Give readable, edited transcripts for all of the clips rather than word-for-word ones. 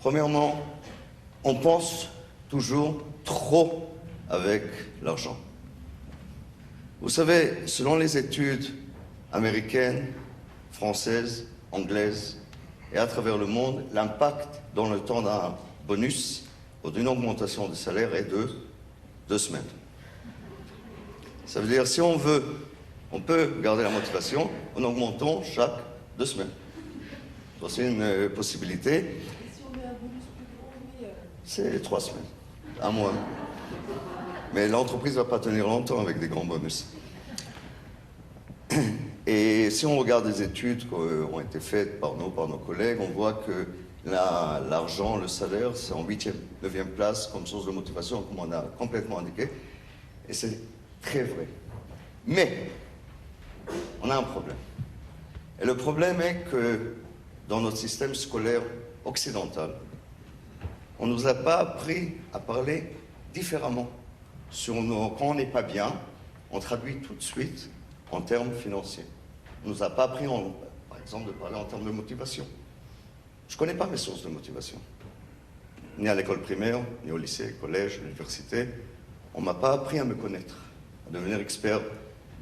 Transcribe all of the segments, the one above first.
Premièrement, on pense toujours trop avec l'argent. Vous savez, selon les études américaines, françaises, anglaises et à travers le monde, l'impact dans le temps d'un bonus ou d'une augmentation de salaire est de 2 semaines. Ça veut dire, si on veut, on peut garder la motivation en augmentant chaque 2 semaines. C'est une possibilité. Et si on met un bonus plus grand, oui, C'est 3 semaines, un mois. Mais l'entreprise ne va pas tenir longtemps avec des grands bonus. Et si on regarde les études qui ont été faites par nos collègues, on voit que l'argent, le salaire, c'est en 8e, 9e place comme source de motivation, comme on a complètement indiqué. Et c'est très vrai. Mais, on a un problème. Et le problème est que dans notre système scolaire occidental, on ne nous a pas appris à parler différemment. Quand on n'est pas bien, on traduit tout de suite en termes financiers. On ne nous a pas appris, par exemple, de parler en termes de motivation. Je ne connais pas mes sources de motivation. Ni à l'école primaire, ni au lycée, collège, l'université. On ne m'a pas appris à me connaître, à devenir expert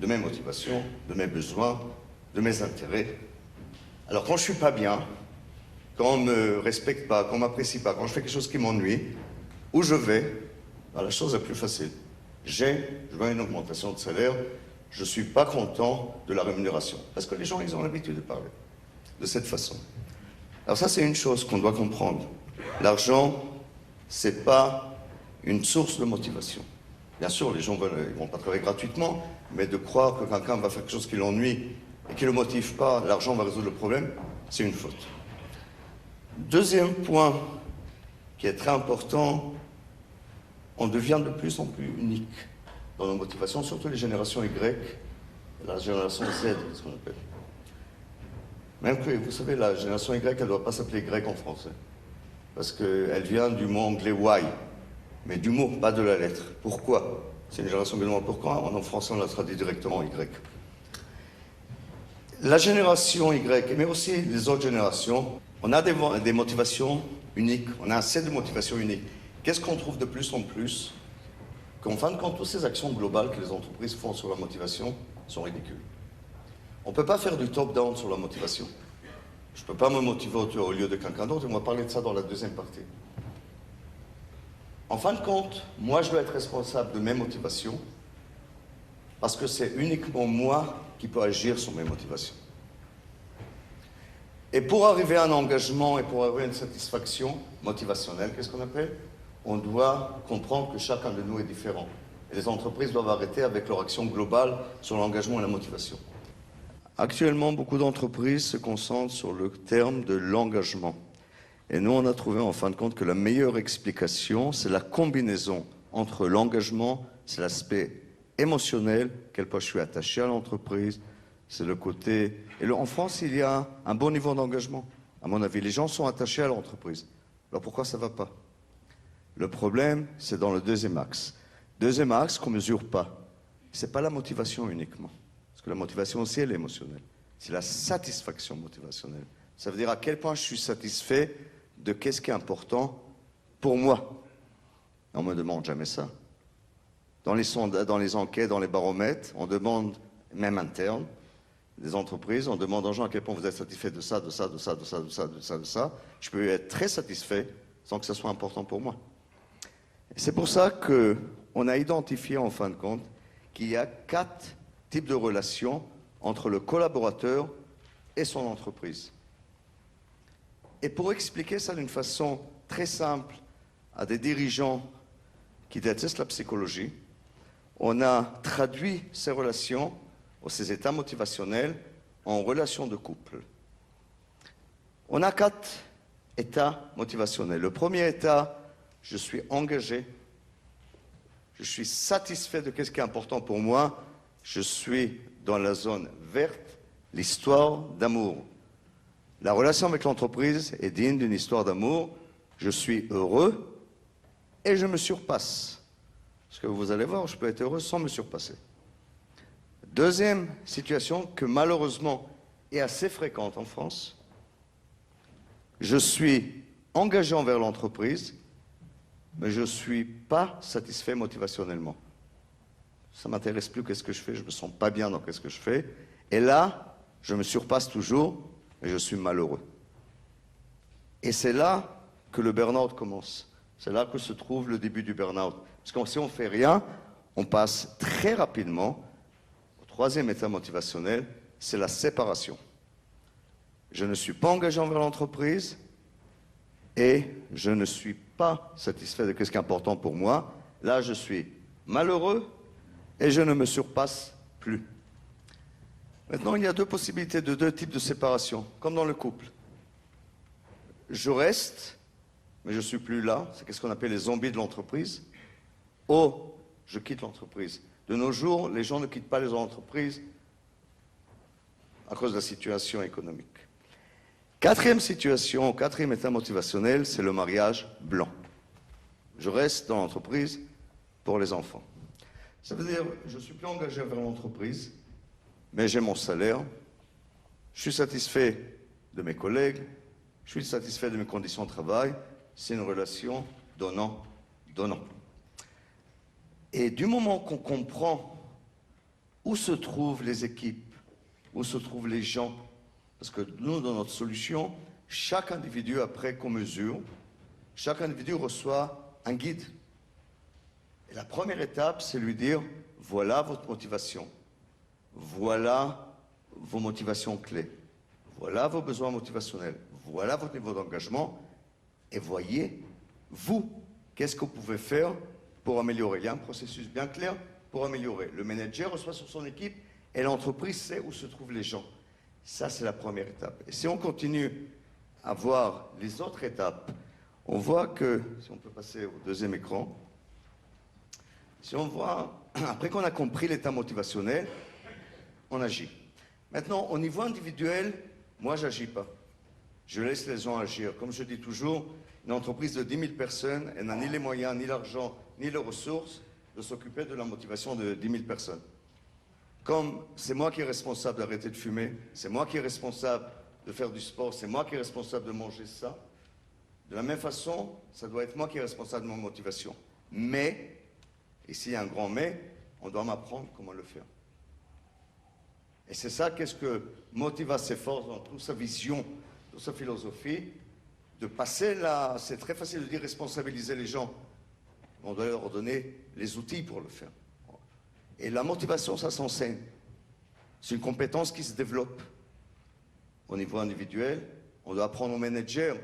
de mes motivations, de mes besoins, de mes intérêts. Alors quand je ne suis pas bien, quand on ne me respecte pas, quand on ne m'apprécie pas, quand je fais quelque chose qui m'ennuie, où je vais, la chose est plus facile. Je veux une augmentation de salaire, je ne suis pas content de la rémunération. Parce que les gens, ils ont l'habitude de parler de cette façon. Alors ça, c'est une chose qu'on doit comprendre. L'argent, ce n'est pas une source de motivation. Bien sûr, les gens ne vont pas travailler gratuitement, mais de croire que quelqu'un va faire quelque chose qui l'ennuie et qui ne le motive pas, l'argent va résoudre le problème, c'est une faute. Deuxième point qui est très important, on devient de plus en plus unique dans nos motivations, surtout les générations Y et la génération Z, ce qu'on appelle. Même que, vous savez, la génération Y, elle ne doit pas s'appeler Y en français, parce qu'elle vient du mot anglais why, mais du mot, pas de la lettre. Pourquoi? C'est une génération qui demande pourquoi. En français, on la traduit directement Y. La génération Y, mais aussi les autres générations, on a des motivations uniques, on a un set de motivations uniques. Qu'est-ce qu'on trouve de plus en plus? Qu'en fin de compte, toutes ces actions globales que les entreprises font sur la motivation sont ridicules. On ne peut pas faire du top-down sur la motivation. Je ne peux pas me motiver au lieu de quelqu'un d'autre, et on va parler de ça dans la deuxième partie. En fin de compte, moi, je dois être responsable de mes motivations, parce que c'est uniquement moi qui peux agir sur mes motivations. Et pour arriver à un engagement et pour arriver à une satisfaction motivationnelle, qu'est-ce qu'on appelle? On doit comprendre que chacun de nous est différent. Et les entreprises doivent arrêter avec leur action globale sur l'engagement et la motivation. Actuellement, beaucoup d'entreprises se concentrent sur le terme de l'engagement. Et nous, on a trouvé en fin de compte que la meilleure explication, c'est la combinaison entre l'engagement, c'est l'aspect émotionnel, quel point je suis attaché à l'entreprise, c'est le côté... Et en France, il y a un bon niveau d'engagement. À mon avis, les gens sont attachés à l'entreprise. Alors pourquoi ça ne va pas? Le problème, c'est dans le deuxième axe. Deuxième axe qu'on ne mesure pas. Ce n'est pas la motivation uniquement. Parce que la motivation aussi, elle est émotionnelle. C'est la satisfaction motivationnelle. Ça veut dire à quel point je suis satisfait de qu'est-ce qui est important pour moi. Et on ne me demande jamais ça. Dans les enquêtes, dans les baromètres, on demande, même interne, des entreprises, on demande aux gens à quel point vous êtes satisfait de ça, de ça, de ça, de ça, de ça, de ça, de ça. Je peux être très satisfait sans que ça soit important pour moi. C'est pour ça qu'on a identifié en fin de compte qu'il y a 4 types de relations entre le collaborateur et son entreprise. Et pour expliquer ça d'une façon très simple à des dirigeants qui détestent la psychologie, on a traduit ces relations, ou ces états motivationnels, en relations de couple. On a 4 états motivationnels. Le premier état, je suis engagé, je suis satisfait de ce qui est important pour moi, je suis dans la zone verte, l'histoire d'amour. La relation avec l'entreprise est digne d'une histoire d'amour, je suis heureux et je me surpasse. Parce que vous allez voir, je peux être heureux sans me surpasser. Deuxième situation que malheureusement est assez fréquente en France, je suis engagé envers l'entreprise, mais je ne suis pas satisfait motivationnellement. Ça ne m'intéresse plus qu'est-ce que je fais, je ne me sens pas bien dans qu'est-ce que je fais. Et là, je me surpasse toujours et je suis malheureux. Et c'est là que le burn-out commence. C'est là que se trouve le début du burn-out. Parce que si on ne fait rien, on passe très rapidement au troisième état motivationnel, c'est la séparation. Je ne suis pas engagé envers l'entreprise et je ne suis pas satisfait de ce qui est important pour moi. Là, je suis malheureux et je ne me surpasse plus. Maintenant, il y a deux possibilités de deux types de séparation, comme dans le couple. Je reste, mais je ne suis plus là. C'est ce qu'on appelle les zombies de l'entreprise. Ou je quitte l'entreprise. De nos jours, les gens ne quittent pas les entreprises à cause de la situation économique. Quatrième situation, quatrième état motivationnel, c'est le mariage blanc. Je reste dans l'entreprise pour les enfants. Ça veut dire, je ne suis plus engagé vers l'entreprise, mais j'ai mon salaire, je suis satisfait de mes collègues, je suis satisfait de mes conditions de travail, c'est une relation donnant-donnant. Et du moment qu'on comprend où se trouvent les équipes, où se trouvent les gens, parce que nous, dans notre solution, chaque individu, après qu'on mesure, chaque individu reçoit un guide. Et la première étape, c'est lui dire, voilà votre motivation, voilà vos motivations clés, voilà vos besoins motivationnels, voilà votre niveau d'engagement, et voyez, vous, qu'est-ce que vous pouvez faire pour améliorer. Il y a un processus bien clair pour améliorer. Le manager reçoit sur son équipe et l'entreprise sait où se trouvent les gens. Ça, c'est la première étape. Et si on continue à voir les autres étapes, on voit que, si on peut passer au deuxième écran, si on voit, après qu'on a compris l'état motivationnel, on agit. Maintenant, au niveau individuel, moi, je n'agis pas. Je laisse les gens agir. Comme je dis toujours, une entreprise de 10 000 personnes, elle n'a ni les moyens, ni l'argent, ni les ressources de s'occuper de la motivation de 10 000 personnes. Comme c'est moi qui est responsable d'arrêter de fumer, c'est moi qui est responsable de faire du sport, c'est moi qui est responsable de manger ça, de la même façon, ça doit être moi qui est responsable de ma motivation. Mais, ici il y a un grand mais, on doit m'apprendre comment le faire. Et c'est ça qu'est-ce que Motiva s'efforce dans toute sa vision, toute sa philosophie, de passer là, c'est très facile de dire responsabiliser les gens. On doit leur donner les outils pour le faire. Et la motivation, ça s'enseigne. C'est une compétence qui se développe. Au niveau individuel, on doit apprendre aux managers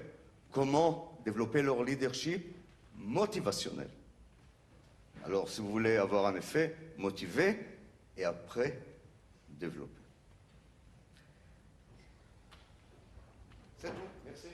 comment développer leur leadership motivationnel. Alors, si vous voulez avoir un effet, motivez et après, développez. C'est tout. Merci.